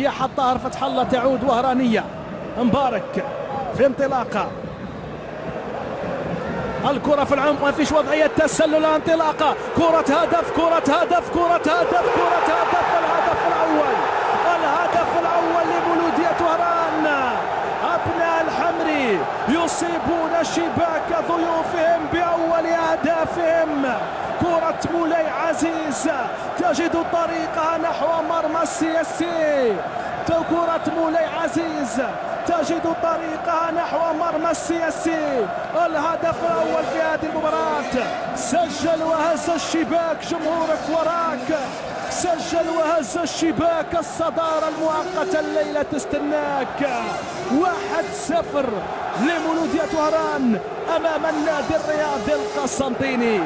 هي حطها فتح الله، تعود وهرانية. مبارك في انطلاقة، الكرة في العمق، ما فيش وضعية تسلل، انطلاقة، كرة هدف، كرة هدف، كرة هدف، كرة هدف، الهدف الأول، الهدف الأول لمولودية وهران. أبناء الحمري يصيبون شباك ضيوفهم بأول أهدافهم. كرة مولاي عزيز تجد طريقها نحو مرمى السياسي، كرة مولاي عزيز تجد طريقها نحو مرمى السياسي. الهدف الأول في هذه المباراة، سجل وهز الشباك، جمهورك وراك، سجل وهز الشباك، الصدارة المؤقتة الليلة تستناك. 1-0 لمولودية وهران أمام النادي الرياضي القسنطيني.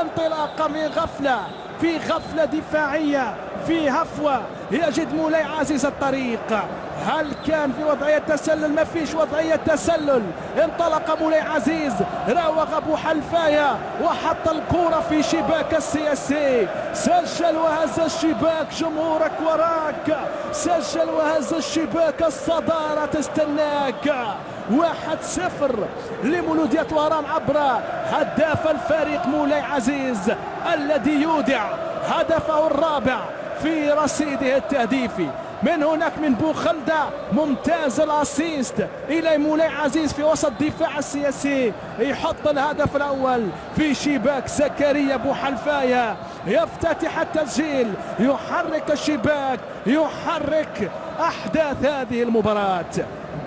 انطلاقة من غفلة، في غفلة دفاعية، في هفوة، يجد مولاي عزيز الطريق. هل كان في وضعية تسلل؟ ما فيش وضعية تسلل. انطلق مولاي عزيز، راوغ ابو حلفاية وحط الكرة في شباك السياسي، سجل وهز الشباك، جمهورك وراك، سجل وهز الشباك، الصدارة تستناك. 1-0 لمولودية وهران عبر هداف الفريق مولاي عزيز الذي يودع هدفه الرابع في رصيده التهديفي. من هناك من بوخلدة ممتاز الاسيست الى مولاي عزيز في وسط دفاع السياسي، يحط الهدف الاول في شباك زكريا بوحلفاية، يفتتح التسجيل، يحرك الشباك، يحرك احداث هذه المباراة.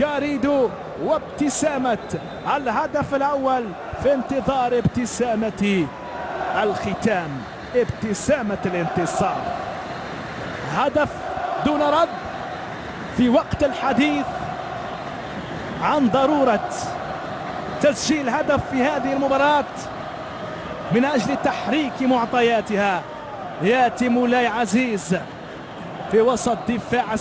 غاريدو وابتسامة الهدف الاول في انتظار ابتسامة الختام، ابتسامة الانتصار. هدف دون رد في وقت الحديث عن ضرورة تسجيل هدف في هذه المباراة من أجل تحريك معطياتها. يأتي مولاي عزيز في وسط دفاع